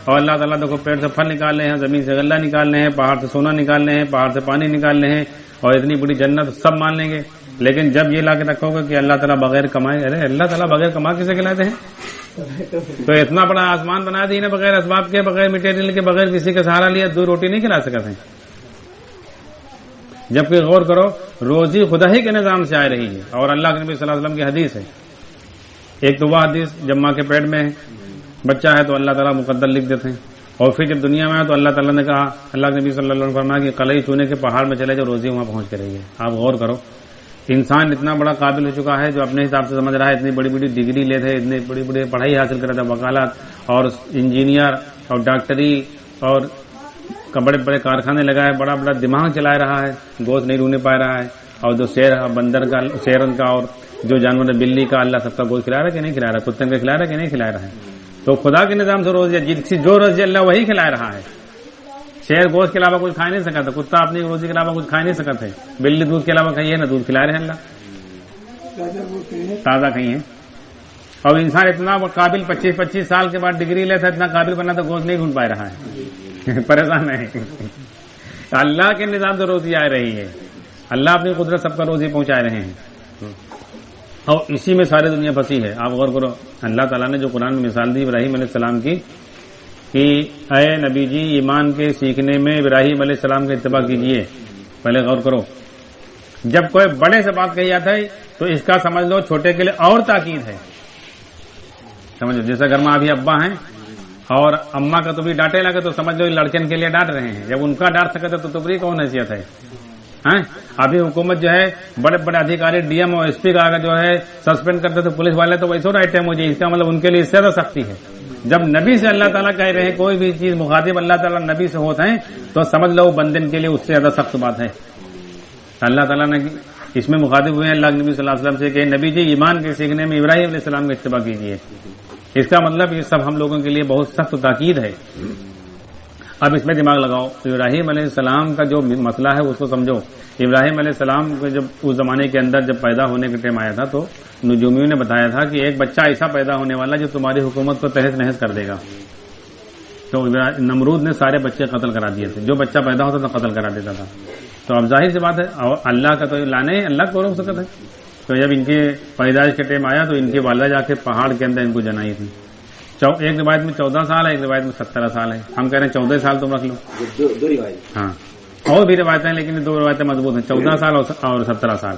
اور اللہ تعالیٰ دیکھو پیڑ سے پھل نکال رہے ہیں، زمین سے غلہ نکال رہے ہیں، پہاڑ سے سونا نکال رہے ہیں، پہاڑ سے پانی نکال رہے ہیں، اور اتنی بڑی جنت سب مان لیں گے. لیکن جب یہ لا کے رکھو گے کہ اللہ تعالیٰ بغیر کمائے، ارے اللہ تعالیٰ بغیر کما کسے کھلاتے ہیں؟ تو اتنا بڑا آسمان بنا دی نا بغیر اسباب کے، بغیر مٹیریل کے، بغیر کسی کا سہارا لیا، دو روٹی نہیں کھلا سکتے ہیں. جبکہ غور کرو روزی خدا ہی کے نظام سے آ رہی ہے. اور اللہ کے نبی صلی اللہ علیہ وسلم کی حدیث ہے، ایک تو وہ حدیث جب ماں کے پیٹ میں بچہ ہے تو اللہ تعالیٰ مقدر لکھ دیتے ہیں، اور پھر جب دنیا میں ہے تو اللہ تعالیٰ نے کہا، اللہ کے نبی صلی اللہ علیہ وسلم نے فرمایا کہ قلعی چونے کے پہاڑ میں چلے جو روزی وہاں پہنچ کے رہی ہے. آپ غور کرو انسان اتنا بڑا قابل ہو چکا ہے جو اپنے حساب سے سمجھ رہا ہے، اتنی بڑی بڑی ڈگری لیتے، اتنی بڑی بڑی پڑھائی حاصل کر رہا تھا، وکالت اور انجینئر اور ڈاکٹری اور بڑے بڑے کارخانے لگائے، بڑا بڑا دماغ چلا رہا ہے، گوشت نہیں ڈھونڈ پا رہا ہے. اور جو شیر بندر کا، شیرن کا، اور جو جانور ہے بلی کا، اللہ سب کا گوشت کھلا رہا ہے کہ نہیں کھلا رہا ہے؟ کتن کا کھلا رہا ہے کہ نہیں کھلا رہا ہے؟ تو خدا کے نظام سے روزی جو روزی اللہ وہی کھلا رہا ہے. شیر گوشت کے علاوہ کچھ کھا نہیں سکا تھا، کتا اپنی روزی کے علاوہ کچھ کھا نہیں سکا تھے، بلی دودھ کے علاوہ کھائی ہے نا، دودھ کھلا رہے ہیں اللہ، تازہ کھائی ہے. اور انسان اتنا قابل 25 سال کے بعد ڈگری لیتا، اتنا قابل بنا تو گوشت نہیں ڈھونڈ پا رہا ہے، پریشان ہے. اللہ کے نظام سے روزی آ رہی ہے، اللہ اپنی قدرت سب کا روزی پہنچا رہے ہیں، اور اسی میں ساری دنیا پھنسی ہے. آپ غور کرو اللہ تعالیٰ نے جو قرآن میں مثال دی ابراہیم علیہ السلام کی کہ اے نبی جی ایمان کے سیکھنے میں ابراہیم علیہ السلام کا اتباع کیجیے. پہلے غور کرو جب کوئی بڑے سے بات کہی جاتا ہے تو اس کا سمجھ لو چھوٹے کے لیے اور تاکید ہے. سمجھو جیسے گھر میں ابھی ابا ہیں اور اماں کا تو بھی ڈانٹے لگے تو سمجھ لو لڑکن کے لیے ڈانٹ رہے ہیں، جب ان کا ڈانٹ سکتے تو تمہاری کون حیثیت ہے؟ ابھی حکومت جو ہے بڑے بڑے ادھیکاری ڈی ایم اور ایس پی کا جو ہے سسپینڈ کرتے تو پولیس والے تو ویسے رائٹ ہے مجھے، اس کا مطلب ان کے لیے اس سے زیادہ سختی ہے. جب نبی سے اللہ تعالیٰ کہہ رہے ہیں کوئی بھی چیز مخاطب اللہ تعالیٰ نبی سے ہوتا ہے تو سمجھ لو بندن کے لیے اس سے زیادہ سخت بات ہے. اللہ تعالیٰ نے اس میں مخاطب ہوئے ہیں اللہ کے نبی صلی اللہ علیہ وسلم سے کہ نبی جی ایمان کے سیکھنے میں ابراہیم علیہ السلام کا اتباع کیجیے. اس کا مطلب یہ سب ہم لوگوں کے لیے بہت سخت تاکید ہے. اب اس میں دماغ لگاؤ، ابراہیم علیہ السلام کا جو مسئلہ ہے اس کو سمجھو. ابراہیم علیہ السلام کو جب اس زمانے کے اندر جب پیدا ہونے کا ٹائم آیا تھا تو نجومیوں نے بتایا تھا کہ ایک بچہ ایسا پیدا ہونے والا جو تمہاری حکومت کو تہس نہس کر دے گا. تو نمرود نے سارے بچے قتل کرا دیے تھے، جو بچہ پیدا ہوتا تھا قتل کرا دیتا تھا. تو اب ظاہر سی بات ہے اور اللہ کا تو لانے اللہ کو روک سکتا ہے. تو جب ان کی پیدائش کا ٹائم آیا تو ان کی والدہ جا کے پہاڑ کے اندر ان کو جنائی تھی. ایک روایت میں 14 سال ہے، ایک روایت میں 17 سال ہے. ہم کہہ رہے ہیں 14 سال تم رکھ لو. ہاں اور بھی روایتیں لیکن دو روایتیں مضبوط ہیں، 14 سال اور 17 سال.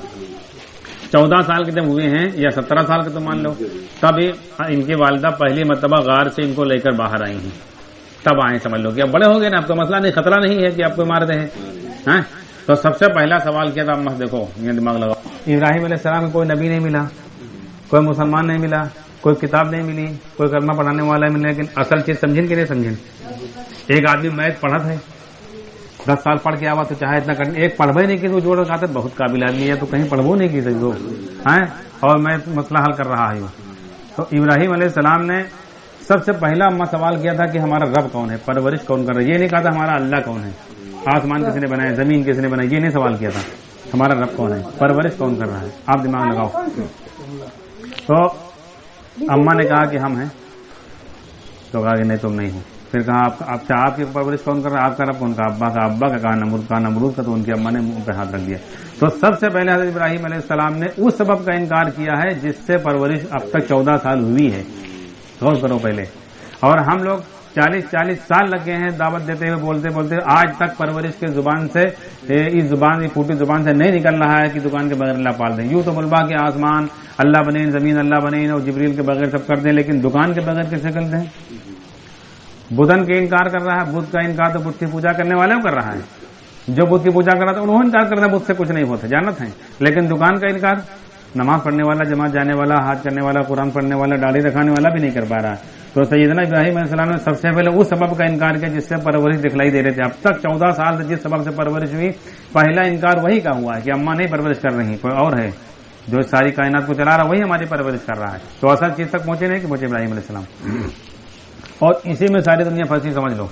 14 سال کے جب ہوئے ہیں یا 17 سال کے تو مان لو، تب ان کی والدہ پہلی مرتبہ غار سے ان کو لے کر باہر آئی ہیں. تب آئے سمجھ لو کہ اب بڑے ہو گئے نا، اب تو مسئلہ نہیں، خطرہ نہیں ہے کہ آپ کو مار دیں. تو سب سے پہلا سوال کیا تھا، مت دیکھو یہ دماغ لگاؤ. ابراہیم علیہ السلام کو کوئی نبی نہیں ملا، کوئی مسلمان نہیں ملا، کوئی کتاب نہیں ملی، کوئی کلمہ پڑھانے والا نہیں ملا. لیکن اصل چیز سمجھیں کہ نہیں سمجھیں؟ ایک آدمی میتھ پڑھا تھا 10 سال پڑھ کے آوا تو چاہے اتنا کرنے، ایک پڑھوے نہیں کی تو جوڑ کہا تھا بہت قابل آدمی ہے تو کہیں پڑھو نہیں کی تو اور میں مسئلہ حل کر رہا ہوں. تو ابراہیم علیہ السلام نے سب سے پہلا سوال کیا تھا کہ ہمارا رب کون ہے، پرورش کون کر رہا ہے. یہ نہیں کہا تھا ہمارا اللہ کون ہے، آسمان کس نے بنایا، زمین کس نے بنائی، یہ نہیں سوال کیا تھا. ہمارا رب کون ہے، پرورش کون کر رہا ہے. آپ دماغ لگاؤ. تو اماں نے کہا کہ ہم ہیں، تو کہا کہ نہیں تم نہیں ہو. پھر کہا آپ کی پرورش کون کر رہا ہے، آپ کا رب کون؟ کا ابا کا کہا نمرود کا. تو ان کی اماں نے منہ پہ ہاتھ رکھ دیا. تو سب سے پہلے حضرت ابراہیم علیہ السلام نے اس سبب کا انکار کیا ہے جس سے پرورش اب تک 14 سال ہوئی ہے. غور کرو پہلے. اور ہم لوگ 40 سال لگے ہیں دعوت دیتے ہوئے، بولتے بولتے آج تک پرورش کے زبان سے، اس زبان کی پھوٹی زبان سے نہیں نکل رہا ہے کہ دکان کے بغیر اللہ پال دیں. یوں تو ملبا کے آسمان اللہ بنے، زمین اللہ بنے اور جبریل کے بغیر سب کر دیں، لیکن دکان کے بغیر کیسے کرتے ہیں؟ بدھن کے انکار کر رہا ہے، بدھ کا انکار تو بدھ کی پوجا کرنے والے کر رہا ہے. جو بدھ کی پوجا کر رہا تھا انہوں نے انکار کر رہا ہے بدھ سے کچھ نہیں ہوتا، جانت ہیں. لیکن دکان کا انکار نماز پڑھنے والا، جماعت جانے والا، حج کرنے والا، قرآن پڑھنے والا، داڑھی رکھانے والا بھی نہیں کر پا رہا. تو سیدنا ابراہیم علیہ السلام نے سب سے پہلے اس سبب کا انکار کیا جس سے پرورش دکھلائی دے رہے تھے. اب تک 14 سال سے جس سبب سے پرورش ہوئی، پہلا انکار وہی کا ہوا ہے کہ اماں نہیں پرورش کر رہی، کوئی اور ہے جو ساری کائنات کو چلا رہا، وہی ہماری پرورش کر رہا ہے. تو اصل چیز تک پہنچے نہیں کہ پہنچے ابراہیم علیہ السلام. اور اسی میں ساری دنیا پھنسی. سمجھ لو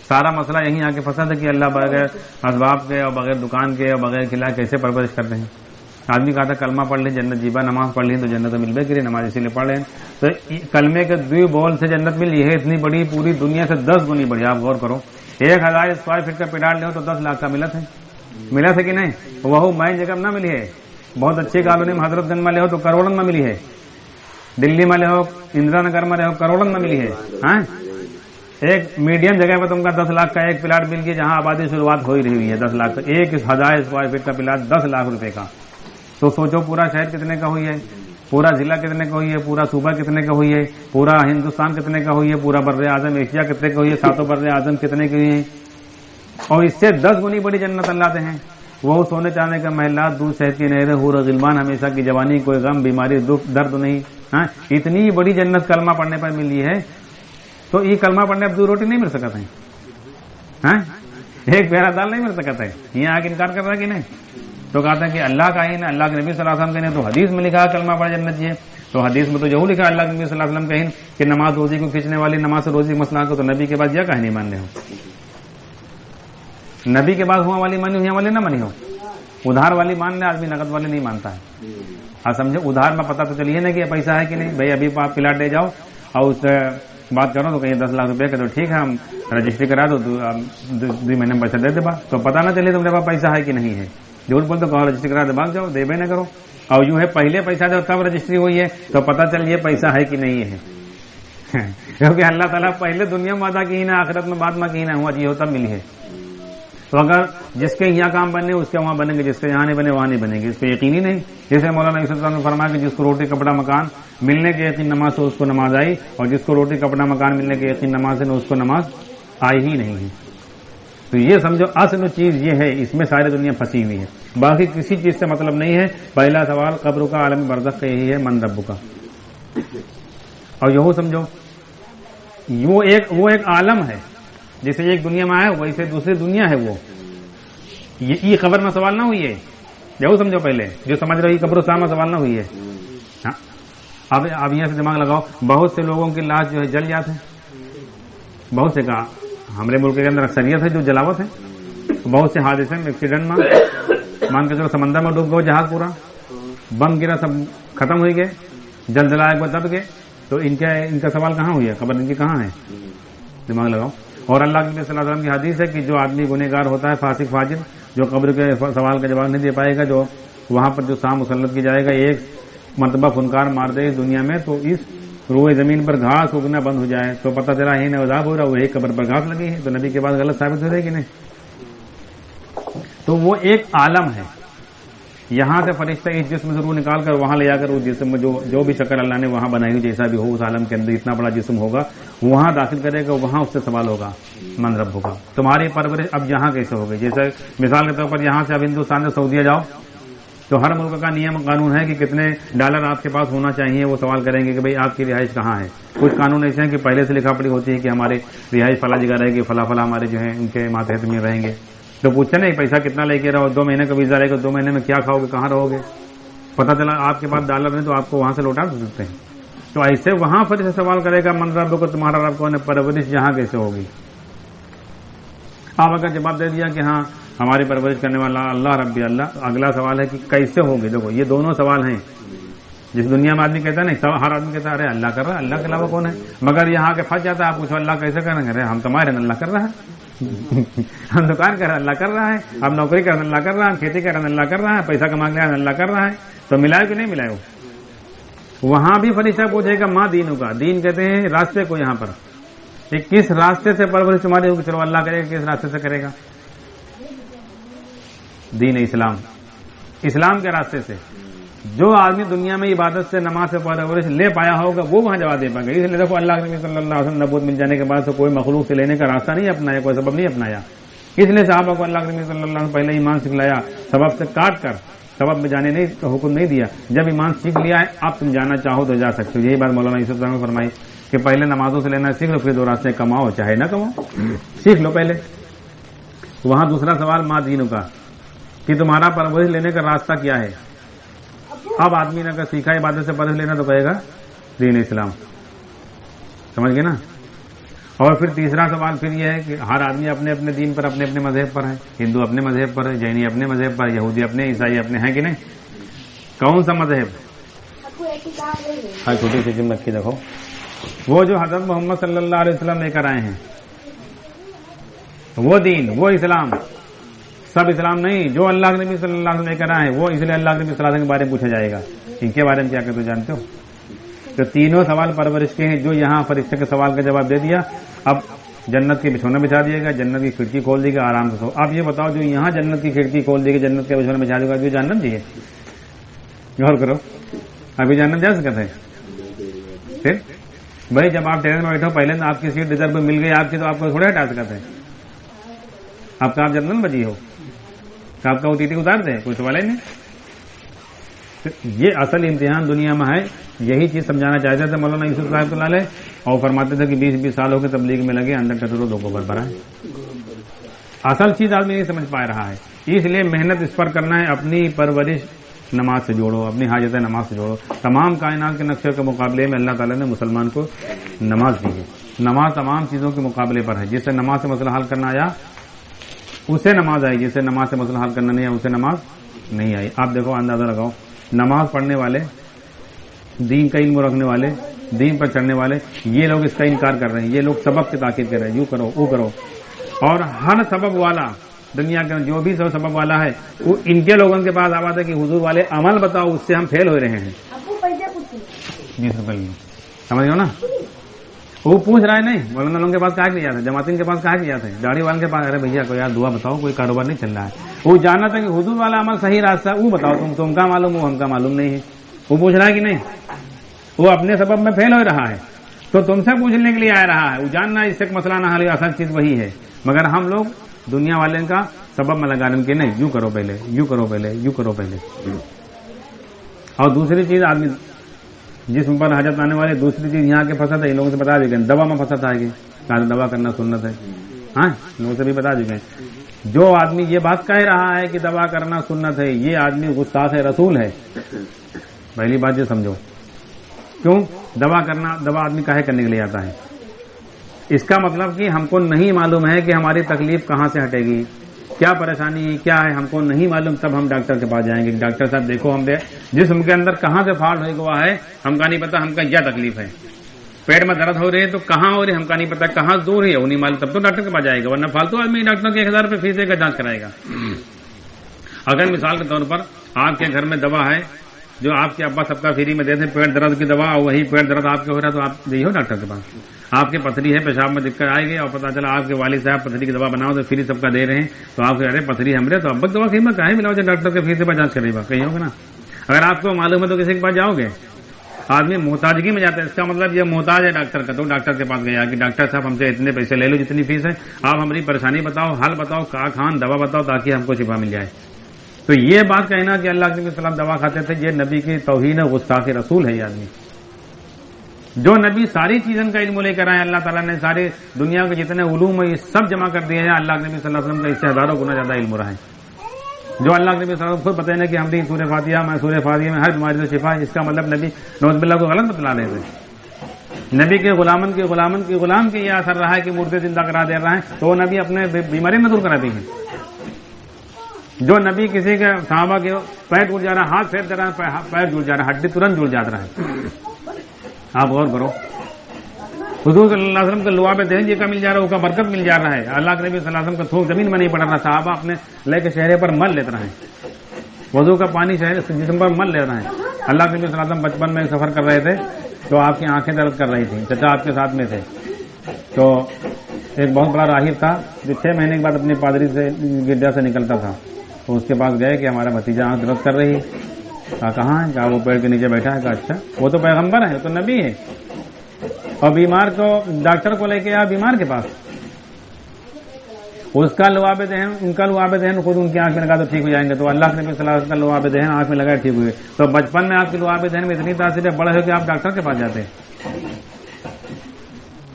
سارا مسئلہ یہیں آ کے پھنسا تھا کہ اللہ بغیر اسباب کے اور بغیر دکان کے اور بغیر کھلا کیسے پرورش کرتے ہیں. آدمی کہا تھا کلمہ پڑھ لیں جنت جیبا، نماز پڑھ لیں تو جنت مل بے کرے، نماز اسی لیے پڑھ لیں. تو کلمے کے 2 بول سے جنت ملی ہے اتنی بڑی، پوری دنیا سے 10 گنی بڑی. آپ غور کرو 1000 اسکوائر فٹ کا پلاٹ لو تو 10 لاکھ کا ملت ہے. ملا تھا کہ نہیں؟ وہ میں جگہ نہ ملی ہے. بہت اچھی کالونی میں حضرت گنج میں لے ہو تو کروڑوں میں ملی ہے. دلی میں لے ہو، اندرا نگر میں لے ہو، کروڑوں میں ملی ہے. ہاں ایک میڈیم جگہ پہ تم کا 10 لاکھ کا ایک پلاٹ مل گیا جہاں آبادی شروعات ہو ہی رہی ہے 10 لاکھ کا. 1000 اسکوائر فٹ کا پلاٹ 10 لاکھ روپے کا. تو سوچو پورا شہر کتنے کا ہوئی ہے، پورا ضلع کتنے کا ہوئی ہے، پورا صوبہ کتنے کا ہوئی ہے، پورا ہندوستان کتنے کا ہوئی ہے، پورا بر اعظم ایشیا کتنے کا ہوئی ہے، 7 بر اعظم کتنے کی ہوئی ہیں. اور اس سے 10 گنی بڑی جنت اللہ دے ہیں. وہ سونے چاندے کا محلات، دودھ شہد کی نہریں، حور و غلمان ہمیشہ کی جوانی، کوئی غم بیماری دکھ درد نہیں. ہاں اتنی بڑی جنت کلمہ پڑھنے پر ملی ہے. تو یہ کلمہ پڑھنے اب 2 روٹی نہیں مل سکتا ہے. ہاں ایک پیارا دال نہیں مل سکتا ہے. یہاں آ کے انکار کر رہا ہے کہ نہیں؟ تو کہتے ہیں کہ اللہ کا ہی نا، اللہ کے نبی صلی اللہ علیہ وسلم کہیں تو حدیث میں لکھا ہے کلمہ پڑھ جنت یہ. تو حدیث میں تو یہی لکھا ہے اللہ کے نبی صلی اللہ علیہ وسلم کہیں کہ نماز روزی کو کھینچنے والی، نماز سے روزی مسئلہ کو. تو نبی کے بعد یہ کہیں نہیں مان رہے ہو؟ نبی کے بعد ہوا والی مانی ہوا والی نہ منی ہو. ادھار والی مان لے آدمی، نقد والی نہیں مانتا ہے. آپ سمجھے؟ ادھار میں پتا تو چلیے نا کہ پیسہ ہے کہ نہیں. بھائی ابھی آپ پلاٹ لے جاؤ اور اس سے بات کرو تو کہیں 10 لاکھ روپے کا، تو ٹھیک ہے ہم رجسٹری کرا دو، 2 مہینے میں پیسہ دے دے. تو پتا نہ چلے تمہارے پاس پیسہ ہے کہ نہیں ہے. جھوٹ بول تو کہو رجسٹری کرا دے، بھاگ جاؤ، دے بے نہ کرو. اور یوں ہے پہلے پیسہ دو تب رجسٹری ہوئی ہے تو پتا چل یہ پیسہ ہے کہ نہیں ہے. کیونکہ اللہ تعالیٰ پہلے دنیا میں وعدہ کی نا، آخرت میں بعد میں کی نا ہوا جی ہو تب ملی ہے. تو اگر جس کے یہاں کام بنے اس کے وہاں بنیں گے، جس کے یہاں نہیں بنے وہاں نہیں بنے گے، اس پہ یقینی نہیں. جیسے مولانا یوسف صاحب نے فرمایا کہ جس کو روٹی کپڑا مکان ملنے کے یقین نماز سے اس کو نماز آئی، اور جس کو روٹی کپڑا مکان ملنے کے یقین نماز سے اس کو نماز آئی ہی نہیں ہے. تو یہ سمجھو اصل چیز یہ ہے، اس میں ساری دنیا پھنسی ہوئی ہے. باقی کسی چیز سے مطلب نہیں ہے. پہلا سوال قبر کا، عالم برزخ کا یہی ہے، من رب کا. اور یہو سمجھو وہ ایک عالم ہے. جیسے ایک دنیا میں آیا ویسے دوسری دنیا ہے. وہ یہ خبر میں سوال نہ ہوئی ہے. یہو سمجھو پہلے جو سمجھ رہی قبرستان میں سوال نہ ہوئی ہے. ہاں اب یہاں سے دماغ لگاؤ. بہت سے لوگوں کی لاش جو ہے جل جاتے ہیں. بہت سے کہا ہمارے ملک کے اندر اکثریت ہے جو جلاوت ہے. بہت سے حادثے میں ایکسیڈنٹ میں مان کے چلو سمندر میں ڈوب گئے جہاز، پورا بم گرا، سب ختم ہوئی گئے، جل جلائے کو دب گئے. تو ان کا سوال کہاں ہوئی ہے؟ خبر ان کی کہاں ہے؟ دماغ لگاؤ. اور اللہ کے نبی صلی اللہ علیہ وسلم کی حدیث ہے کہ جو آدمی گنہگار ہوتا ہے، فاسق فاجر، جو قبر کے سوال کا جواب نہیں دے پائے گا، جو وہاں پر جو سام مسلط کی جائے گا، 1 مرتبہ فنکار مار دے اس دنیا میں تو اس روئے زمین پر گھاس اگنا بند ہو جائے. تو پتہ چلا ہی نہیں عذاب ہو رہا، وہ ایک قبر پر گھاس لگی ہے. تو نبی کے بعد غلط ثابت ہو رہی کہ نہیں؟ تو وہ ایک عالم ہے. یہاں سے فرشتہ اس جسم سے روح نکال کر وہاں لے جا کر اس جسم میں جو بھی شکل اللہ نے وہاں بنائی ہوئی جیسا بھی ہو، اس عالم کے اندر اتنا بڑا جسم ہوگا وہاں داخل کرے گا. وہاں اس سے سوال ہوگا من رب ہوگا. تمہاری پرورش اب یہاں کیسے ہوگی؟ جیسے مثال کے طور پر یہاں سے اب ہندوستان سے سعودیہ جاؤ تو ہر ملک کا نیم قانون ہے کہ کتنے ڈالر آپ کے پاس ہونا چاہیے. وہ سوال کریں گے کہ بھئی آپ کی رہائش کہاں ہے. کچھ قانون ایسے ہیں کہ پہلے سے لکھا پڑی ہوتی ہے کہ ہمارے رہائش فلاں جگہ رہے گی، فلاں فلاں ہمارے جو ہیں ان کے ماتحت میں رہیں گے. تو پوچھے نہیں پیسہ کتنا لے کے رہو، 2 مہینے کا ویزا رہے گا، 2 مہینے میں کیا کھاؤ گے، کہاں رہو گے. پتہ چلا آپ کے پاس ڈالر نہیں تو آپ کو وہاں سے لوٹا سکتے ہیں. تو ایسے وہاں پر سے سوال کرے گا من رب کو، تمہارا رب کون ہے، پرورش یہاں کیسے ہوگی. آپ اگر جواب دے دیا کہ ہاں ہماری پرورش کرنے والا اللہ رب اللہ، اگلا سوال ہے کہ کیسے ہوگی. دیکھو یہ دونوں سوال ہیں. جس دنیا میں آدمی کہتا ہے نا، ہر آدمی کہتا ہے ارے اللہ کر رہا ہے، اللہ کے علاوہ کون ہے. مگر یہاں کے پھنس جاتا ہے. آپ پوچھو اللہ کیسے کریں گے؟ ہم تمہارے اللہ کر رہا ہے. ہم دکان کر رہے ہیں اللہ کر رہا ہے، ہم نوکری کر رہے ہیں اللہ کر رہا ہے، ہم کھیتی کر رہے ہیں اللہ کر رہا ہے، پیسہ کما کے اللہ کر رہا ہے. تو ملائے کہ نہیں ملائے؟ وہاں بھی فرشتہ پوچھے گا ماں دین کا. دین کہتے ہیں راستے کو. یہاں پر کس راستے سے پرورش تمہاری ہوگی؟ چلو اللہ کرے گا، کس راستے سے کرے گا؟ دین اسلام، اسلام کے راستے سے. جو آدمی دنیا میں عبادت سے نماز سے پرورش لے پایا ہوگا وہ وہاں جواب دے پائے گا. اس لیے دیکھو اللہ کے نبی صلی اللہ علیہ وسلم نبوت مل جانے کے بعد سے کوئی مخلوق سے لینے کا راستہ نہیں اپنایا، کوئی سبب نہیں اپنایا. اس لیے صحابہ کو اللہ کے نبی صلی اللہ علیہ وسلم پہلے ایمان سکھلایا، سبب سے کاٹ کر سبب میں جانے نہیں حکم نہیں دیا. جب ایمان سیکھ لیا ہے اب تم جانا چاہو تو جا سکتے ہو. یہی بات مولانا یوسف صاحب نے فرمائی کہ پہلے نمازوں سے لینا سیکھ لو، پھر 2 راستے کماؤ چاہے نہ کماؤ، سیکھ لو پہلے. وہاں دوسرا سوال ماں دین کا کہ تمہارا پرورش لینے کا راستہ کیا ہے. اب آدمی نے اگر سیکھا عبادت سے پرورش لینا تو کہے گا دین اسلام. سمجھ گئے نا. اور پھر تیسرا سوال پھر یہ ہے کہ ہر آدمی اپنے اپنے دین پر، اپنے اپنے مذہب پر ہے. ہندو اپنے مذہب پر ہے، جینی اپنے مذہب پر، یہودی اپنے، عیسائی اپنے ہیں کہ نہیں. کون سا مذہب؟ ہاں چھوٹی سی جم رکھی دیکھو، وہ جو حضرت محمد صلی اللہ علیہ وسلم لے کر آئے ہیں، وہ دین، وہ اسلام، سب اسلام نہیں، جو اللہ کے نبی صلی اللہ علیہ وسلم لے کر آئے ہیں وہ، اس لیے اللہ کے نبی صلی اللہ علیہ وسلم کے بارے میں پوچھا جائے گا۔ ان کے بارے میں کیا کہتے جانتے ہو؟ تو تینوں سوال پرورش کے ہیں، جو یہاں فرشتے کے سوال کا جواب دے دیا، اب جنت کے بچھونا بچھا دیے گا، جنت کی کھڑکی کھول دی گا، آرام سے سو۔ اب یہ بتاؤ، جو یہاں جنت کی کھڑکی کھول دی گی، جنت کے بچھونا بچھا دے گا، جو جنت دیے، غور کرو، ابھی جنت جا سکتے ہیں؟ پھر بھائی جب آپ ٹرین میں بیٹھو، پہلے آپ کی سیٹ ریزرو مل گئی آپ کی، تو آپ کو تھوڑے ہٹا سکتے ہیں؟ آپ کا آپ جنت بجی ہو، آپ کا وہ ٹی اتار دیں، کوئی سوال ہی نہیں۔ یہ اصل امتحان دنیا میں ہے، یہی چیز سمجھانا چاہتے تھے مولانا یوسف رحمۃ اللہ علیہ، اور فرماتے تھے کہ 20 سال ہو کے تبلیغ میں لگے، اندر ٹٹورو دو کو بھرا ہے۔ اصل چیز آدمی نہیں سمجھ پا رہا ہے، اس لیے محنت اس پر کرنا ہے، اپنی پرورش نماز سے جوڑو، اپنی حاجتیں نماز سے جوڑو۔ تمام کائنات کے نقشے کے مقابلے میں اللہ تعالیٰ نے مسلمان کو نماز دی ہے۔ نماز تمام چیزوں کے مقابلے پر ہے، جس سے نماز سے مسئلہ حل کرنا آیا اسے نماز آئی، جس سے نماز سے مسئلہ حل کرنا نہیں آیا اسے نماز نہیں آئی۔ آپ دیکھو، اندازہ لگاؤ، نماز پڑھنے والے، دین کا علم رکھنے والے، دین پر چڑھنے والے، یہ لوگ اس کا انکار کر رہے ہیں، یہ لوگ سبب کی تاکید کر رہے ہیں، یوں کرو وہ کرو، اور ہر سبب والا دنیا کا جو بھی سبب والا ہے وہ ان کے لوگوں کے پاس آواز ہے کہ حضور والے عمل بتاؤ، اس سے ہم فیل ہو رہے ہیں۔ 20 روپئے سمجھ گئے نا؟ وہ پوچھ رہا ہے نہیں، مولانا لوگوں کے پاس کہا کیا تھا، جماعتین کے پاس کہا کیا تھا، داڑھی والے کے پاس، ارے بھیا کو یار دعا بتاؤ، کوئی کاروبار نہیں چل رہا ہے۔ وہ جاننا تھا کہ حضور والا عمل صحیح راستہ، وہ بتاؤ، تم کا معلوم ہو، ہم کا معلوم نہیں ہے۔ وہ پوچھ رہا ہے کہ نہیں؟ وہ اپنے سبب میں فیل ہو رہا ہے، تو تم سے پوچھنے کے لیے آ رہا ہے، وہ جاننا اس سے مسئلہ نہ حل، اصل چیز وہی ہے، مگر ہم لوگ دنیا والے کا سبب میں لگانے کے نہیں، یوں کرو پہلے، یوں کرو پہلے، یوں کرو پہلے۔ اور دوسری چیز، آدمی جسم پر حاجت آنے والے، دوسری چیز یہاں کے فساد ہے، ان لوگوں سے بتا دیتے ہیں، دوا میں فساد آئے گی، دوا کرنا سنت ہے، ہاں لوگوں سے بھی بتا دیتے ہیں۔ جو آدمی یہ بات کہہ رہا ہے کہ دوا کرنا سنت ہے، یہ آدمی گستاخ رسول ہے۔ پہلی بات یہ سمجھو، کیوں دوا آدمی کاہے کرنے کے لیے آتا ہے؟ اس کا مطلب کہ ہم کو نہیں معلوم ہے کہ ہماری تکلیف کہاں سے ہٹے گی، کیا پریشانی کیا ہے، ہم کو نہیں معلوم، تب ہم ڈاکٹر کے پاس جائیں گے، ڈاکٹر صاحب دیکھو ہم جسم کے اندر کہاں سے فالٹ ہو گیا ہے، ہم کا نہیں پتا، ہم کا کیا تکلیف ہے، پیٹ میں درد ہو رہی ہے تو کہاں ہو رہی ہے، ہم کا نہیں پتا، کہاں دور ہے وہ نہیں معلوم، تب تو ڈاکٹر کے پاس جائے گا، ورنہ فالتو آدمی ڈاکٹر کے 1000 روپے فیس دے کر جانچ کرائے گا۔ اگر مثال کے طور پر آپ کے گھر میں دوا ہے جو آپ کے ابا سب کا فری میں دیتے ہیں، پیٹ درد کی دوا، اور وہی پیٹ درد آپ کے ہو رہا ہے تو آپ گئی ہو ڈاکٹر کے پاس۔ آپ کے پتھری ہے، پیشاب میں دقت آئے گی اور پتا چلا آپ کے والد صاحب پتھری کی دوا بناؤ تو فری سب کا دے رہے ہیں، تو آپ سے ارے پتھری ہم رہے تو اب دوا قیمت کہیں ملاؤ جو ڈاکٹر کے فیس سے جانچ کرے گا، کہیں ہوگا نا۔ اگر آپ کو معلوم ہے تو کسی کے پاس جاؤ گے؟ آدمی محتاجگی میں جاتا ہے، اس کا مطلب یہ محتاج ہے ڈاکٹر کا، تو ڈاکٹر کے پاس گیا کہ ڈاکٹر صاحب ہم سے اتنے پیسے لے لو جتنی فیس ہے، آپ ہماری پریشانی بتاؤ، حل بتاؤ، کا کھان دوا بتاؤ تاکہ ہم کو شفا مل جائے۔ تو یہ بات کہنا کہ اللہ کے نبی صلی اللہ علیہ وسلم دوا کھاتے تھے، یہ نبی کی توہین گستاخ رسول ہے۔ یہ آدمی جو نبی ساری چیزوں کا علم لے کر آئے، اللہ تعالیٰ نے ساری دنیا کے جتنے علوم ہیں یہ سب جمع کر دیے ہیں، اللہ کے نبی صلی اللہ علیہ وسلم کا اس سے ہزاروں گنا زیادہ علم رہا ہے۔ جو اللہ کے نبی صلی اللہ علیہ وسلم خود بتائیں کہ ہم بھی سورہ فاتحہ میں، سورہ فاتحہ میں ہر بیماری سے شفا ہے، اس کا مطلب نبی نوز باللہ کو غلط بتلا رہے تھے۔ نبی کے غلام کے یہ اثر رہا ہے کہ مردے زندہ کرا دے رہا ہے، تو وہ نبی اپنے بیماری میں دور کراتی ہیں۔ جو نبی کسی کے صحابہ کے پیر ٹوٹ جا رہا ہے، ہاتھ پھیر دے رہا ہے، پیر جڑ جا رہا ہے، ہڈی ترنت جڑ جاتا ہے۔ آپ غور کرو، حضور صلی اللہ علیہ وسلم کا لعاب دہن جی کا مل جا رہا ہے، اس کا برکت مل جا رہا ہے۔ اللہ کے نبی صلی اللہ علیہ وسلم کا تھوک زمین میں نہیں پڑ رہا، صحابہ اپنے لے کے چہرے پر مل لیتے رہے، وضو کا پانی جسم پر مل لے رہے ہیں۔ اللہ کے نبی صلی اللہ علیہ وسلم بچپن میں سفر کر رہے تھے تو آپ کی آنکھیں درد کر رہی تھیں، چچا آپ کے ساتھ میں تھے، تو ایک بہت بڑا راہب تھا جو 6 مہینے کے بعد اپنے پادری سے گرجا سے نکلتا تھا، تو اس کے پاس گئے کہ ہمارا بھتیجا آنکھ درد کر رہی ہے، کہا کہاں ہے، کہا وہ پیڑ کے نیچے بیٹھا ہے، کہا اچھا وہ تو پیغمبر ہے، وہ تو نبی ہے، اور بیمار کو ڈاکٹر کو لے کے آیا بیمار کے پاس، اس کا لعاب دہن، ان کا لعاب دہن خود ان کی آنکھ میں لگا تو ٹھیک ہو جائیں گے، تو اللہ کے نبی صلی اللہ علیہ وسلم کا لعاب دہن آنکھ میں لگا ٹھیک ہوئے، تو بچپن میں آپ کے لعاب دہن میں اتنی تاثیر ہے، بڑے ہو کہ آپ ڈاکٹر کے پاس جاتے ہیں۔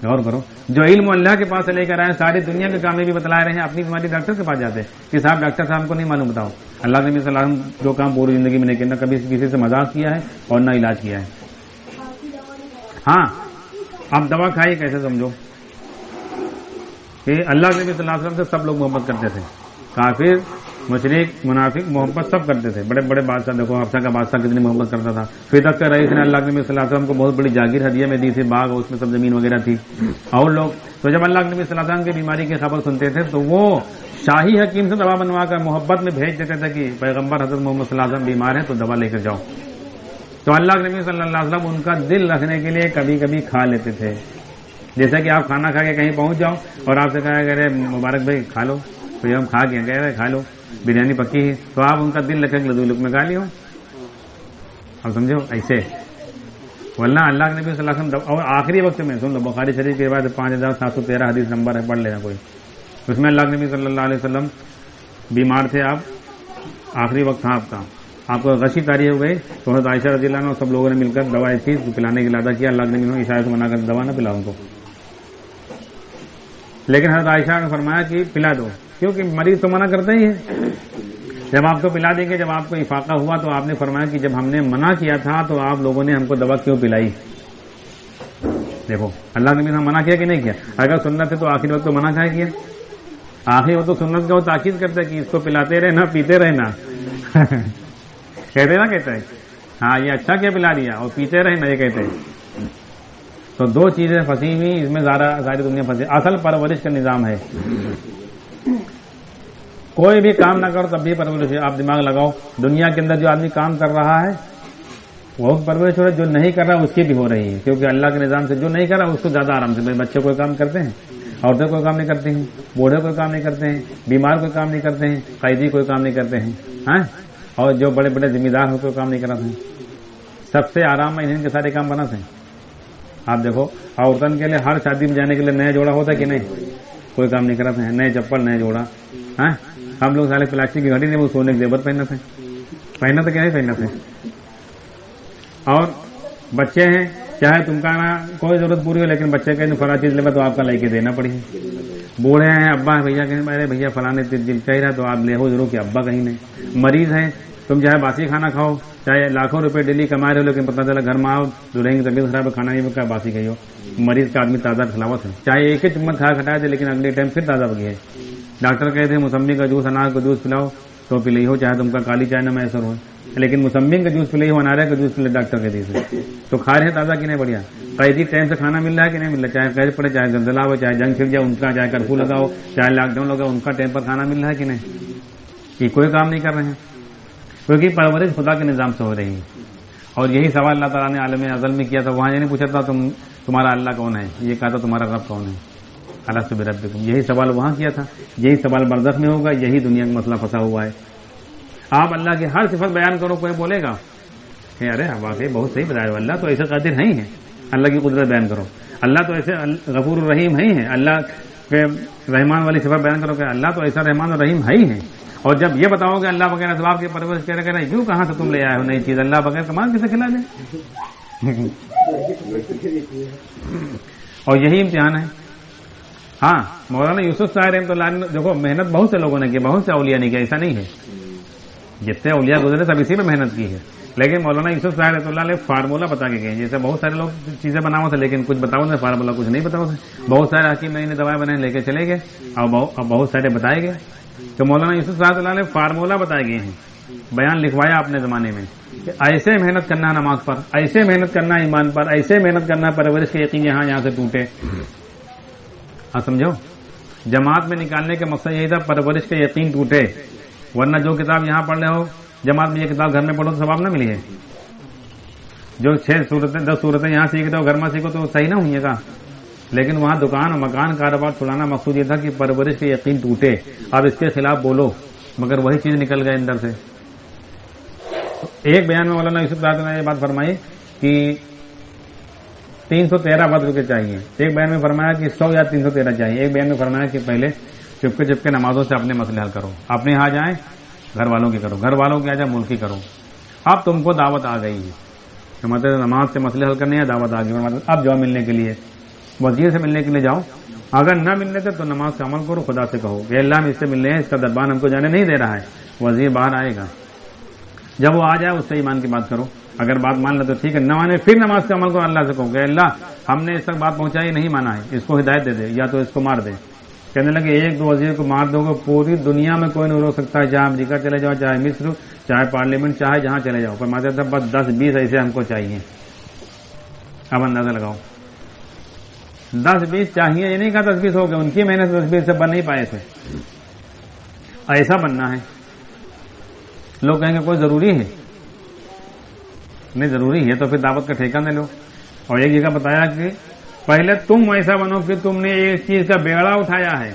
غور کرو، جو علم اللہ کے پاس سے لے کر آئے، ساری دنیا کے کام بھی بتلا رہے ہیں، اپنی بیماری ڈاکٹر کے پاس جاتے ہیں کہ صاحب ڈاکٹر صاحب کو نہیں معلوم، بتاؤ۔ اللہ کے نبی صلی اللہ علیہ وسلم جو کام پوری زندگی میں نہیں کیا، نہ کبھی کسی سے مذاق کیا ہے اور نہ علاج کیا ہے۔ ہاں اب دوا کھائیے کیسے سمجھو کہ اللہ کے نبی صلی اللہ علیہ وسلم سے سب لوگ محبت کرتے تھے، کافر مشرک منافق محبت سب کرتے تھے، بڑے بڑے بادشاہ، دیکھو حبشہ کا بادشاہ کتنی محبت کرتا تھا، فدق کا رئیس نے اللہ کے نبی صلی اللہ علیہ وسلم کو بہت بڑی جاگیر ہدیہ میں دی تھی، باغ اس میں سب زمین وغیرہ تھی، اور لوگ تو جب اللہ کے نبی صلی اللہ علیہ وسلم کی بیماری کی خبر سنتے تھے تو وہ شاہی حکیم سے دوا بنوا کر محبت میں بھیج دیتے تھے کہ پیغمبر حضرت محمد صلی اللہ علیہ وسلم بیمار ہیں تو دوا لے کر جاؤ. تو اللہ کے نبی صلی اللہ علیہ وسلم ان کا دل رکھنے کے لیے کبھی کبھی کھا لیتے تھے. جیسا کہ آپ کھانا کھا کے کہیں پہنچ جاؤ اور آپ سے کہا کہ ارے مبارک بھائی کھا لو، تو یہ ہم کھا کے کہہ رہے کھا لو، بریانی پکی ہے، تو آپ ان کا دل رکھے کہ لدو لک میں کھا لیو. اب سمجھو ایسے، ورنہ اللہ کے نبی صلی اللہ علیہ وسلم اور آخری وقت میں سن لو، بخاری شریف کے بعد 5713 حدیث نمبر ہے، پڑھ لینا کوئی، اس میں اللہ کے نبی صلی اللہ علیہ وسلم بیمار تھے، آپ آخری وقت تھا آپ کا، آپ کو غشی طاری ہو گئی تو حضرت عائشہ رضی اللہ عنہ سب لوگوں نے مل کر دوا ایسی پلانے کی ارادہ کیا. اللہ کے نبی نے عائشہ کو منع کر دوا نہ پلاؤ ان کو، لیکن حضرت عائشہ نے فرمایا کہ پلا دو، کیونکہ مریض تو منع کرتا ہی ہے. جب آپ کو پلا دیں گے، جب آپ کو افاقہ ہوا تو آپ نے فرمایا کہ جب ہم نے منع کیا تھا تو آپ لوگوں نے ہم کو دوا کیوں پلائی. دیکھو اللہ کے نبی نے منع کیا کہ نہیں کیا؟ اگر سنت ہے تو آخری وقت تو منع کیا، آخری وقت تو سنت کا وہ تاکید کرتا ہے کہ اس کو پلاتے رہنا پیتے رہنا کہتے نا، کہتے ہیں ہاں یہ اچھا کیا پلا دیا، اور پیتے رہنا یہ کہتے ہیں. تو دو چیزیں پھنسی ہوئی اس میں، ساری دنیا پھنسی. اصل پرورش کا نظام ہے، کوئی بھی کام نہ کرو تب بھی پرورش ہے. آپ دماغ لگاؤ، دنیا کے اندر جو آدمی کام کر رہا ہے وہ پرورش ہو رہا ہے، جو نہیں کر رہا اس کی بھی ہو رہی ہے، کیونکہ اللہ کے نظام سے جو نہیں کر رہا اس کو زیادہ آرام سے. بچے کوئی کام کرتے ہیں، عورتیں کوئی کام نہیں کرتی ہیں، بوڑھے کوئی کام نہیں کرتے ہیں، بیمار کوئی کام نہیں کرتے ہیں، قیدی کوئی کام نہیں کرتے ہیں، ہاں، اور جو بڑے بڑے ذمہ دار ہو کوئی کام نہیں کراتے ہیں. سب سے آرام میں انہیں کے سارے کام بناتے ہیں. آپ دیکھو عورتن کے لیے ہر شادی میں جانے کے لیے نیا جوڑا ہوتا ہے کہ نہیں؟ کوئی کام نہیں کراتے ہیں، نئے چپل نئے جوڑا. ہاں ہم لوگ سارے پلاسٹک کی گھڑی نہیں، وہ سونے کے زیور پہنتے کہ نہیں پہنتے. اور بچے ہیں، چاہے تم کا نا کوئی ضرورت پوری ہو لیکن بچے کا فلاں چیز لے تو آپ کا لے کے دینا پڑی. بوڑھے ہیں، ابا بھیا کہیں ارے بھیا فلانے دل چاہیے رہا تو آپ لے ہو ضرور کہ ابا کہیں نہیں. مریض ہیں، تم چاہے باسی کھانا کھاؤ، چاہے لاکھوں روپے ڈیلی کما رہے ہو، لیکن پتہ چلا گھر میں آؤ دلہن کی طبیعت خراب ہے، کھانا نہیں کا باسی کھائی ہو. مریض کا آدمی تازہ کھلاوت ہے، چاہے ایک ہی چمچ کھا کھٹایا دے لیکن اگلے ٹائم پھر تازہ بگی ہے. ڈاکٹر کہتے ہیں موسمی کا جوس، انار کا جوس پلاؤ تو پی لی ہو، چاہے تم کا کالی چائے نہ میسر ہو، لیکن موسمی کا جوس پی ہو، انارے کا جوس پی ڈاکٹر کہتے ہیں تو کھا رہے ہیں تازہ کہ نہیں بڑھیا. قیدی ٹائم سے کھانا مل رہا ہے کہ نہیں مل رہا، چاہے قید پڑے، چاہے زلزلہ ہو، چاہے جنگ چھڑ جائے ان کا، چاہے کرفیو لگاؤ، چاہے لاک ڈاؤن لگاؤ، ان کا ٹائم پر کھانا مل رہا ہے کہ نہیں؟ یہ کوئی کام نہیں کر رہے ہیں، کیونکہ پرورش خدا کے نظام سے ہو رہی ہے. اور یہی سوال اللہ تعالیٰ نے عالم ازل میں کیا تھا. وہاں یہ نہیں پوچھا تھا تمہارا اللہ کون ہے، یہ کہا تھا تمہارا رب کون ہے، الست بربکم. یہی سوال وہاں کیا تھا، یہی سوال برزخ میں ہوگا. یہی دنیا کا مسئلہ پھنسا ہوا ہے. آپ اللہ کی ہر صفت بیان کرو، کوئی بولے گا کہ ارے واقعی بہت صحیح بتایا، اللہ تو ایسے قادر نہیں ہے. اللہ کی قدرت بیان کرو، اللہ تو ایسے غفور الرحیم ہی ہے. اللہ کے رحمان والی صفت بیان کرو کہ اللہ تو ایسا رحمان اور رحیم ہی ہے. اور جب یہ بتاؤ کہ اللہ بغیر اسباب کی پرورش کہہ رہے ہیں، کیوں کہاں سے تم لے آئے ہو نئی چیز، اللہ بغیر کمان کسے کھلا دے. اور یہی امتحان ہے. ہاں مولانا یوسف صاحب رحمۃ اللہ علیہ، دیکھو محنت بہت سے لوگوں نے کی، بہت سے اولیاء نے کی، ایسا نہیں ہے. جتنے اولیاء گزرے سب اسی میں محنت کی ہے، لیکن مولانا یوسف صاحب رحمۃ اللہ علیہ فارمولا بتا کے گئے. جیسے بہت سارے لوگ چیزیں بناؤ تھے لیکن کچھ بتاؤ تھے، فارمولا کچھ نہیں بتاؤ تھے. بہت سارے حکیم نئی نئی دوائیں بنائے لے کے چلے گئے اور بہت سارے بتائے گئے. تو مولانا یوسف صاحب اللہ علیہ فارمولا بتائے گئے ہیں، بیان لکھوایا اپنے زمانے میں کہ ایسے محنت کرنا ہے نماز پر، ایسے محنت کرنا ہے ایمان پر، ایسے محنت کرنا ہے پرورش کے یقین یہاں سے ٹوٹے. ہاں سمجھو، جماعت میں نکالنے کا مقصد یہی تھا پرورش کے یقین ٹوٹے. ورنہ جو کتاب یہاں پڑھ رہے ہو جماعت میں، یہ کتاب گھر میں پڑھو تو ثواب نہ ملی ہے. جو 6 صورتیں 10 صورتیں یہاں سیکھتے ہو گھر میں سیکھو تو صحیح نہ ہوئی گا. لیکن وہاں دکان اور مکان کاروبار چھڑانا مقصود یہ تھا کہ پرورش کے یقین ٹوٹے. اب اس کے خلاف بولو مگر وہی چیز نکل گئے اندر سے. ایک بیان میں مولانا یوسف صاحب نے یہ بات فرمائی کہ 313 بدر کے چاہیے. ایک بیان میں فرمایا کہ 100 یا 313 چاہیے. ایک بیان میں فرمایا کہ پہلے چپکے چپکے نمازوں سے اپنے مسئلے حل کرو. اپنے یہاں جائیں گھر والوں کی کرو، گھر والوں کی آ جائے ملک کی کرو. اب تم کو دعوت آ گئی ہے، مطلب نماز سے مسئلے حل کرنے ہیں، دعوت آ گئی. اب جاؤ ملنے کے لیے، وزیر سے ملنے کے لیے جاؤ. اگر نہ ملنے تھے تو نماز کا عمل کرو، خدا سے کہو کہ اللہ ہم اس سے ملنے ہیں، اس کا دربان ہم کو جانے نہیں دے رہا ہے. وزیر باہر آئے گا، جب وہ آ جائے اس سے ایمان کی بات کرو. اگر بات مان لے تو ٹھیک ہے، نہ مانے پھر نماز کا عمل کرو. اللہ سے کہو کہ اللہ ہم نے اس تک بات پہنچائی نہیں مانا ہے، اس کو ہدایت دے دے یا تو اس کو مار دے. کہنے لگے ایک دو وزیر کو مار دو گے پوری دنیا میں کوئی نہیں روک سکتا ہے، چاہے امریکہ چلے جاؤ، چاہے مصر، چاہے پارلیمنٹ، چاہے جہاں چلے جاؤ. فرماتے تھے بس 10-20 ایسے ہم کو چاہیے. اب اندازہ لگاؤ 10-20 چاہیے، یہ نہیں کہا 10-20 ہو گئے، ان کی محنت 10-20 سے بن نہیں پائے تھے. ایسا بننا ہے. لوگ کہیں گے کوئی ضروری ہے؟ نہیں ضروری ہے تو پھر دعوت کا ٹھیکہ نہ لو. اور ایک جگہ بتایا کہ پہلے تم ایسا بنو کہ تم نے ایک چیز کا بیڑا اٹھایا ہے.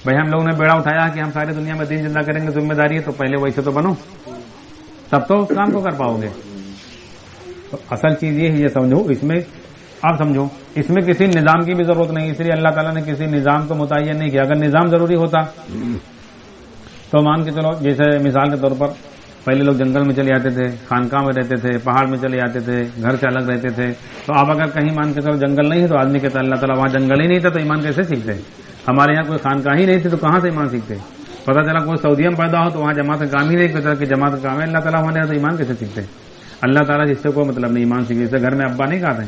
بھائی ہم لوگوں نے بیڑا اٹھایا کہ ہم ساری دنیا میں دین زندہ کریں گے، ذمہ داری ہے، تو پہلے ویسے تو بنو، تب تو اس کام کو کر پاؤ گے. تو اصل چیز یہ ہے، یہ سمجھو اس میں، آپ سمجھو اس میں کسی نظام کی بھی ضرورت نہیں. اس لیے اللہ تعالیٰ نے کسی نظام کو متعین نہیں کیا. اگر نظام ضروری ہوتا تو مان کے چلو، جیسے مثال کے طور پر پہلے لوگ جنگل میں چلے جاتے تھے، خانقاہ میں رہتے تھے، پہاڑ میں چلے جاتے تھے، گھر سے الگ رہتے تھے. تو آپ اگر کہیں مان کے چلو جنگل نہیں ہے تو آدمی کہتا ہے اللہ تعالیٰ وہاں جنگل ہی نہیں تھا تو ایمان کیسے سیکھتے؟ ہمارے یہاں کوئی خانقاہ ہی نہیں تھی تو کہاں سے ایمان سیکھتے؟ پتہ چلا کوئی سعودیہ میں پیدا ہو تو وہاں جماعت کا کام ہی نہیں کرتا کہ جماعت کا کام ہے اللہ تعالیٰ ہمارے یہاں تو ایمان کیسے سیکھتے؟ اللہ تعالیٰ جس سے کوئی مطلب نہیں، ایمان سیکھے. جیسے گھر میں ابا نہیں کہتے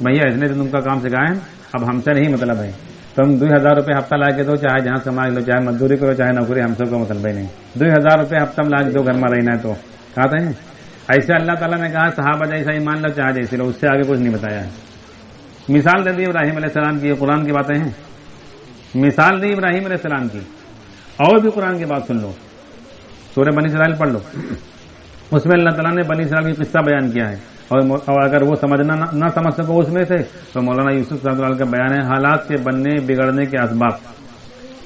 بھیا اس نے تو تم کا کام سکھایا، اب ہم سے نہیں مطلب ہے. تم 2000 روپے ہفتہ لا کے دو، چاہے جہاں کما لو، چاہے مزدوری کرو، چاہے نوکری، ہم سب کا مطلب ہی نہیں. 2000 روپے ہفتہ لا کے دو، گھر میں رہنا ہے تو کہتے ہیں. ایسے اللہ تعالیٰ نے کہا صحابہ جیسا ایمان لو، چاہے جیسے لو، اس سے آگے کچھ نہیں بتایا ہے. مثال دے دی ابراہیم علیہ السلام کی، قرآن کی باتیں ہیں. مثال دی ابراہیم علیہ السلام کی، اور بھی قرآن کی بات سن لو. سورہ بنی اسرائیل پڑھ لو، اس میں اللہ تعالیٰ نے بنی اسرائیل کی قصہ بیان کیا ہے. اور اگر وہ سمجھنا نہ سمجھ سکو اس میں سے تو مولانا یوسف صاحب اللہ کا بیان ہے حالات کے بننے بگڑنے کے اسباب.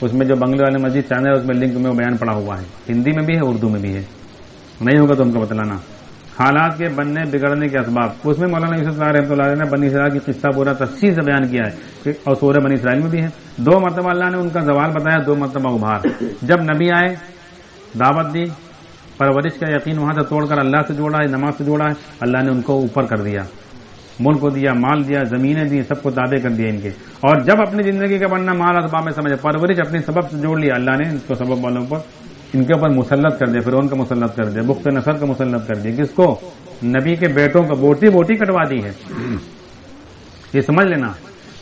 اس میں جو بنگلے والے مسجد چینل ہے اس میں لنک میں وہ بیان پڑا ہوا ہے، ہندی میں بھی ہے، اردو میں بھی ہے. نہیں ہوگا تو ہم کو بتلانا. حالات کے بننے بگڑنے کے اسباب، اس میں مولانا یوسف صاحب رحمۃ اللہ علیہ نے بنی اسرائیل کی قصہ پورا تفصیل سے بیان کیا ہے، اور سورہ بنی اسرائیل میں بھی ہے. 2 مرتبہ اللہ نے ان کا زوال بتایا، 2 مرتبہ ابھار. جب نبی آئے، دعوت دی، پرورش کا یقین وہاں سے توڑ کر اللہ سے جوڑا ہے، نماز سے جوڑا ہے، اللہ نے ان کو اوپر کر دیا، ملک کو دیا، مال دیا، زمینیں دی، سب کو تابع کر دیا ان کے. اور جب اپنی زندگی کا بننا مال اسباب میں سمجھے، پرورش اپنی سبب سے جوڑ لیا، اللہ نے ان کو سبب والوں پر ان کے اوپر مسلط کر دیا، فرعون کا مسلط کر دیا، بخت نصر کا مسلط کر دیا. کس کو؟ نبی کے بیٹوں کو بوٹی بوٹی کٹوا دی ہے. یہ سمجھ لینا،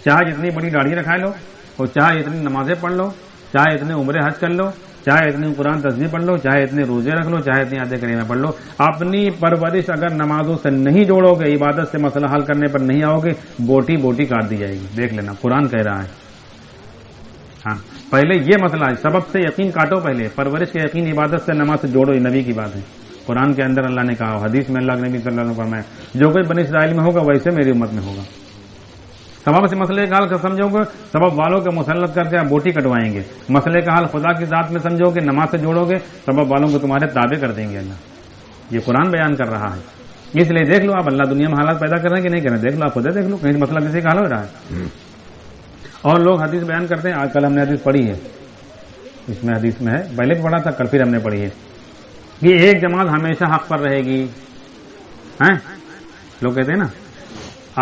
چاہے جتنی بڑی داڑھی رکھا لو، اور چاہے اتنی نمازیں پڑھ لو، چاہے اتنے عمرے حج کر لو، چاہے اتنی قرآن تسبیح پڑھ لو، چاہے اتنے روزے رکھ لو، چاہے اتنی آیتیں کریمہ پڑھ لو، اپنی پرورش اگر نمازوں سے نہیں جوڑو گے، عبادت سے مسئلہ حل کرنے پر نہیں آؤ گے، بوٹی بوٹی کاٹ دی جائے گی. دیکھ لینا، قرآن کہہ رہا ہے. ہاں پہلے یہ مسئلہ ہے، سبب سے یقین کاٹو، پہلے پرورش کے یقین عبادت سے نماز سے جوڑو. یہ نبی کی بات ہے، قرآن کے اندر اللہ نے کہا، حدیث میں اللہ کے نبی صلی اللہ علیہ وسلم نے فرمایا جو کوئی بنی اسرائیل میں ہوگا ویسے میری امت میں ہوگا. سبب سے مسئلے کا حل سمجھو گے، سبب والوں کو مسلط کر کے آپ بوٹی کٹوائیں گے. مسئلے کا حل خدا کی ذات میں سمجھو گے، نماز سے جوڑو گے، سبب والوں کو تمہارے تابع کر دیں گے اللہ. یہ قرآن بیان کر رہا ہے. اس لیے دیکھ لو آپ اللہ دنیا میں حالات پیدا کر رہے ہیں کہ نہیں کر رہے ہیں، دیکھ لو آپ خود دیکھ لو، کہیں مسئلہ کسی کا حل ہو رہا ہے. اور لوگ حدیث بیان کرتے ہیں. آج کل ہم نے حدیث پڑھی ہے، اس میں حدیث میں ہے، پہلے بھی پڑھا تھا، کل پھر ہم نے پڑھی ہے کہ ایک جماعت ہمیشہ حق پر رہے گی. لوگ کہتے ہیں نا،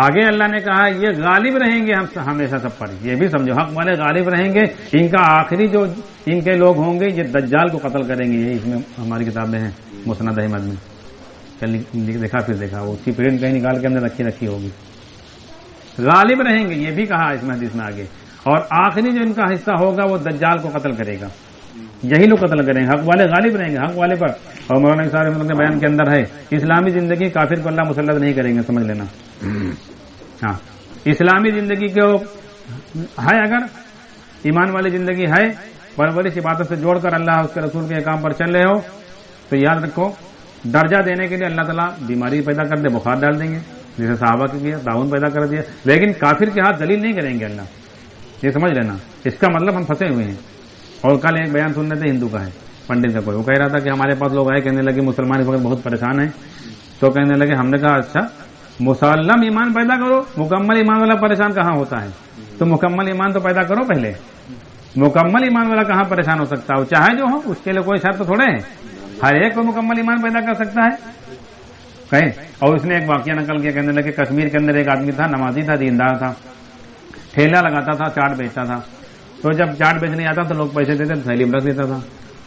آگے اللہ نے کہا یہ غالب رہیں گے ہم ہمیشہ سب پر. یہ بھی سمجھو حق والے غالب رہیں گے. ان کا آخری جو ان کے لوگ ہوں گے یہ دجال کو قتل کریں گے. یہ اس میں ہماری کتابیں ہیں مسند احمد میں، کل دیکھا پھر دیکھا، وہ اس کی پرنٹ کہیں نکال کے اندر رکھی ہوگی. غالب رہیں گے، یہ بھی کہا اس میں حدیث میں آگے. اور آخری جو ان کا حصہ ہوگا وہ دجال کو قتل کرے گا. یہی لوگ قتل کریں گے، حق والے غالب رہیں گے، حق والے پر. اور مولانا صاحب کے بیان کے اندر ہے اسلامی زندگی کافر کو اللہ مسلط نہیں کریں گے، سمجھ لینا. ہاں اسلامی زندگی کو ہے، اگر ایمان والی زندگی ہے، پرورش عبادت سے جوڑ کر اللہ اس کے رسول کے کام پر چل رہے ہو، تو یاد رکھو درجہ دینے کے لیے اللہ تعالیٰ بیماری پیدا کر دے، بخار ڈال دیں گے، جیسے صحابہ کے کیا، تعاون پیدا کر دیا. لیکن کافر کے ہاتھ ذلیل نہیں کریں گے اللہ. یہ سمجھ لینا، اس کا مطلب ہم پھنسے ہوئے ہیں. اور کل ایک بیان سننے تھے ہندو کا ہے، پنڈت کا کوئی، وہ کہہ رہا تھا کہ ہمارے پاس لوگ آئے، کہنے لگے مسلمان اس وقت بہت پریشان ہیں. تو کہنے لگے، ہم نے کہا اچھا مسلم ایمان پیدا کرو، مکمل ایمان والا پریشان کہاں ہوتا ہے؟ تو مکمل ایمان تو پیدا کرو پہلے. مکمل ایمان والا کہاں پریشان ہو سکتا ہے؟ چاہے جو ہو، اس کے لیے کوئی شرط تھوڑے ہے، ہر ایک کو مکمل ایمان پیدا کر سکتا ہے. کہیں اور اس نے ایک واقعہ نقل کیا، کہنے لگے کشمیر کے اندر ایک آدمی تھا، نمازی تھا، دیندار تھا، ٹھیلا لگاتا تھا، چاٹ بیچتا تھا. تو جب چاٹ بیچنے آتا تو لوگ پیسے دیتے، تھیلی میں رکھ دیتا تھا.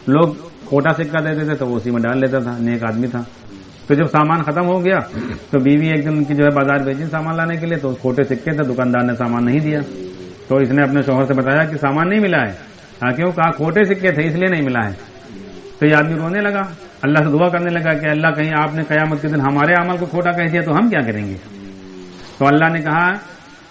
لوگ کوٹا سکہ دیتے تھے تو وہ اسی میں ڈال لیتا تھا. نیک آدمی تھا. تو جب سامان ختم ہو گیا تو بیوی ایک دن ان کی جو ہے بازار بھیجی سامان لانے کے لیے، تو کھوٹے سکے تھے، دکاندار نے سامان نہیں دیا. تو اس نے اپنے شوہر سے بتایا کہ سامان نہیں ملا ہے، کیوں؟ کہا کھوٹے سکے تھے اس لیے نہیں ملا ہے۔ تو یہ آدمی رونے لگا، اللہ سے دعا کرنے لگا کہ اللہ کہیں آپ نے قیامت کے دن ہمارے عمل کو کھوٹا کہہ دیا تو ہم کیا کریں گے؟ تو اللہ نے کہا،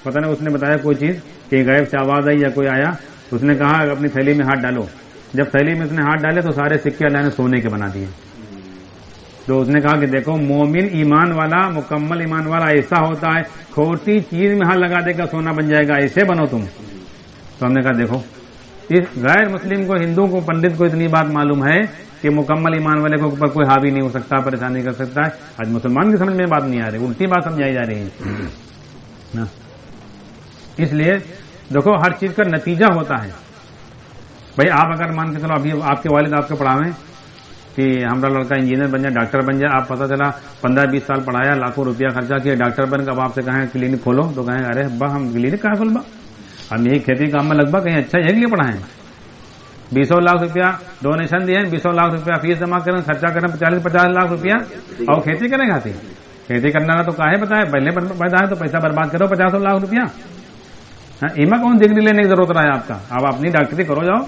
پتہ نہیں اس نے بتایا کوئی چیز کہ غیب سے آواز آئی یا کوئی آیا، اس نے کہا اپنی تھیلی میں ہاتھ ڈالو۔ جب تھیلی میں اس نے ہاتھ ڈالے تو سارے سکے اللہ نے سونے کے بنا دیے۔ تو اس نے کہا کہ دیکھو مومن ایمان والا، مکمل ایمان والا ایسا ہوتا ہے، کھوٹی چیز میں ہاتھ لگا دے گا سونا بن جائے گا، ایسے بنو تم۔ تو ہم نے کہا دیکھو اس غیر مسلم کو، ہندو کو، پنڈت کو اتنی بات معلوم ہے کہ مکمل ایمان والے کو اوپر کوئی حاوی نہیں ہو سکتا، پریشانی کر سکتا ہے۔ آج مسلمان کی سمجھ میں بات نہیں آ رہی، الٹی بات سمجھائی جا رہی ہے۔ اس لیے دیکھو ہر چیز کا نتیجہ ہوتا ہے۔ بھائی آپ اگر مان کے چلو ابھی آپ کے والد آپ کو پڑھاویں کہ ہمارا لڑکا انجینئر بن جائے، ڈاکٹر بن جائے، آپ پتہ چلا 15-20 سال پڑھایا، لاکھوں روپیہ خرچہ کیا، ڈاکٹر بن کے اب آپ سے کہیں کلینک کھولو تو کہیں ارے ابا ہم کلینک کہاں کھولبا، ہم یہی کھیتی کام میں لگبا، کہیں اچھا یہی لیے پڑھائیں۔ 20 لاکھ روپیہ ڈونیشن دیے، 20 لاکھ روپیہ فیس جمع کریں، خرچہ کریں 40-50 لاکھ روپیہ، اور کھیتی کریں کھاتی کھیتی کرنا تو کاہے بتائے، پہلے پیدا ہے تو پیسہ برباد کرو 50 لاکھ روپیہ۔ ایما کون ڈگری لینے کی ضرورت رہا ہے آپ کا؟ آپ اپنی ڈاکٹری کرو، جاؤ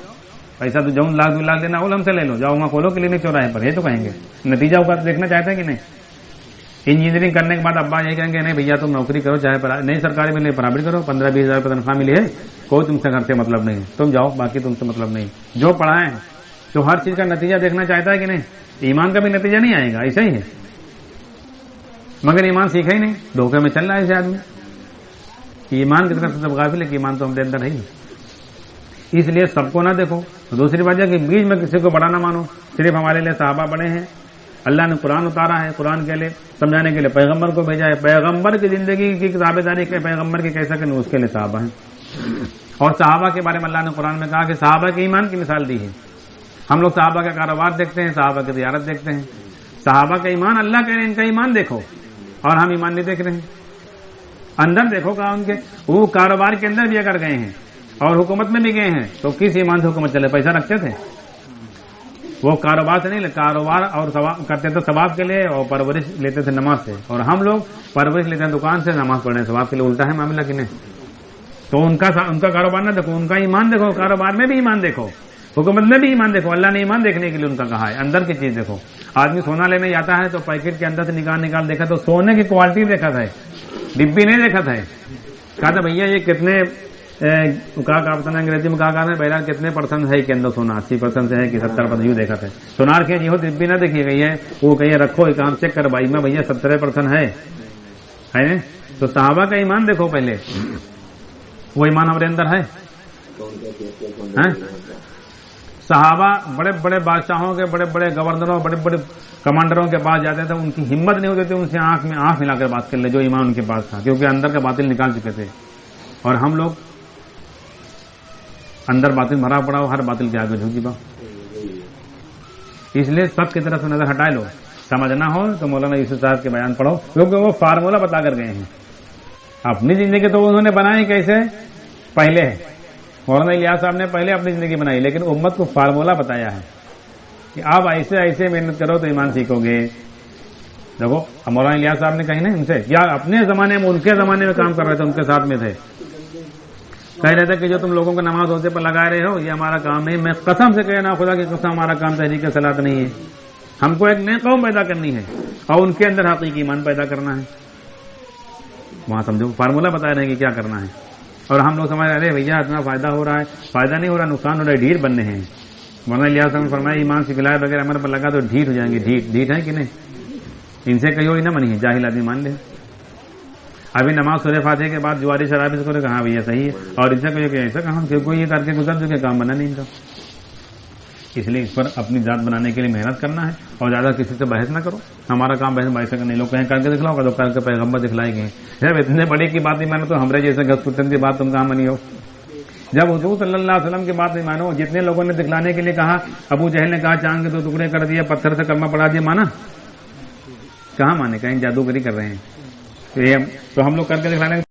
پیسہ تو جاؤں 1 لاکھ لینا ہم سے لے لو، جاؤ وہاں کھولو کلینک چوراہے پر، یہ تو کہیں گے۔ نتیجہ ہوگا دیکھنا چاہتے ہیں کہ نہیں؟ انجینئرنگ کرنے کے بعد ابا یہ کہیں گے نہیں بھیا تم نوکری کرو، چاہے نہیں سرکاری ملے پرائیویٹ کرو، 15-20 ہزار روپے تنخواہ ملی ہے، کوئی تم سے گھر سے مطلب نہیں، تم جاؤ، باقی تم سے مطلب نہیں۔ جو پڑھائیں تو ہر چیز کا نتیجہ دیکھنا چاہتا ہے کہ نہیں؟ ایمان کا بھی نتیجہ نہیں آئے گا، ایسا ہی ہے، مگر ایمان سیکھا ہی نہیں، دھوکے میں چل رہا ہے اسے آدمی۔ ایمان کی طرف سے سب غافل ہے کہ ایمان تو ہمارے اندر ہے ہی، اس لیے سب کو نہ دیکھو۔ دوسری وجہ کہ بیچ میں کسی کو بڑا نہ مانو، صرف ہمارے لیے صحابہ بڑے ہیں، اللہ نے قرآن اتارا ہے، قرآن کے لیے سمجھانے کے لیے پیغمبر کو بھیجا ہے، پیغمبر کی زندگی کی تابع داری کے پیغمبر کی کیسا کریں اس کے لیے صحابہ ہیں۔ اور صحابہ کے بارے میں اللہ نے قرآن میں کہا کہ صحابہ کے ایمان کی مثال دی ہے۔ ہم لوگ صحابہ کا کاروبار دیکھتے ہیں، صحابہ کی زیارت دیکھتے ہیں، صحابہ کا ایمان اللہ کہہ رہے ہیں ان کا ایمان دیکھو، اور ہم ایمان نہیں دیکھ رہے ہیں۔ اندر دیکھو کہا ان کے، وہ کاروبار کے اندر بھی اگر گئے ہیں اور حکومت میں بھی گئے ہیں تو کس ایمان سے حکومت چلے؟ پیسہ رکھتے تھے وہ، کاروبار سے نہیں، کاروبار اور کرتے تھے ثواب کے لیے، اور پرورش لیتے تھے نماز سے، اور ہم لوگ پرورش لیتے ہیں دکان سے، نماز پڑھنے ثواب کے لیے، الٹا ہے معاملہ کہ نہیں؟ تو ان کا کاروبار نہ دیکھو، ان کا ایمان دیکھو، کاروبار میں بھی ایمان دیکھو، حکومت میں بھی ایمان دیکھو۔ اللہ نے ایمان دیکھنے کے لیے ان کا کہا ہے، اندر کی چیز دیکھو۔ آدمی سونا لینے جاتا ہے تو پیکٹ کے اندر سے نکال دیکھا تو سونے کی کوالٹی دیکھا تھا، ڈبی نہیں دیکھا تھا، کہا تھا بھیا یہ کتنے انگریزی میں کہا بہرحال کتنے % ہے کے اندر سونا، 80% سے ہے کہ 70% یوں دیکھا تھا۔ سونار کے جی ہو ڈبی نہ دیکھی گئی ہے، وہ کہیں رکھو کام چیک کر بھائی میں بھیا 70% ہے نا؟ تو صحابہ کا ایمان دیکھو پہلے، وہ ایمان ہمارے اندر ہے۔ صحابہ بڑے بڑے بادشاہوں کے، بڑے بڑے گورنروں، بڑے بڑے کمانڈروں کے پاس جاتے تھے، ان کی ہمت نہیں ہوتی تھی ان سے آنکھ میں آنکھ ملا کر بات کر لے جو ایمان ان کے پاس تھا، کیونکہ اندر کا باطل نکال چکے تھے۔ اور ہم لوگ اندر باطل بھرا پڑا ہو، ہر باطل کے آگے جھکی با۔ اس لیے سب کی طرف سے نظر ہٹا لو، سمجھنا ہو تو مولانا یوسف صاحب کے بیان پڑھو، کیونکہ وہ فارمولہ بتا کر گئے ہیں۔ اپنی زندگی تو انہوں نے بنائی کیسے؟ پہلے مولانا الیاس صاحب نے پہلے اپنی زندگی بنائی، لیکن امت کو فارمولہ بتایا ہے کہ آپ ایسے ایسے محنت کرو تو ایمان سیکھو گے۔ دیکھو مولانا الیاس صاحب نے کہیں نا ان سے، یا اپنے زمانے میں ان کے زمانے میں کام کر رہے تھے، ان کے ساتھ میں تھے، کہہ رہے تھے کہ جو تم لوگوں کو نماز روزے پر لگا رہے ہو یہ ہمارا کام نہیں، میں قسم سے کہنا خدا کی قسم ہمارا کام تحریک صلاۃ نہیں ہے، ہم کو ایک نئی قوم پیدا کرنی ہے اور ان کے اندر حقیقی ایمان پیدا کرنا ہے۔ وہاں سمجھو فارمولہ بتا رہے ہیں کہ کیا کرنا ہے، اور ہم لوگ سمجھ رہے بھیا اتنا فائدہ ہو رہا ہے، فائدہ نہیں ہو رہا، نقصان ہو رہا ہے، ڈھیٹ بننے ہیں۔ مولانا الیاس صاحب نے فرمایا ایمان سکھلائے بغیر عمل پر لگا تو ڈھیٹ ہو جائیں گے، ڈھیٹ ہے کہ نہیں؟ ان سے کہو ہی نہ منی ہے، جاہل آدمی مان لے۔ ابھی نماز سورہ فاتحہ کے بعد جواری شرابی سے کہا بھیا صحیح ہے، اور ان سے کہو کہ ایسا کہاں، کوئی یہ کر کے گزر چکے، کام بنا نہیں ان کا۔ اس لیے اس پر اپنی ذات بنانے کے لیے محنت کرنا ہے، اور زیادہ کسی سے بحث نہ کرو۔ ہمارا کام بحث کرنے، لوگ کہیں کر کے دکھلاؤ گا تو کر کے پیغمبر دکھلائے گئے، جب اتنے بڑے کی بات نہیں مانو تو ہمارے جیسے گھس کٹن کی بات تم کہاں منی ہو؟ جب حضور صلی اللہ علیہ وسلم کی بات نہیں مانو، جتنے لوگوں نے دکھلانے کے لیے کہا، ابو جہل نے کہا چاند کے 2 ٹکڑے کر دیا، پتھر سے کلمہ پڑھا دیا، مانا؟ کہاں مانے؟ کہیں جادوگری کر رہے ہیں، تو ہم لوگ کر کے دکھلانے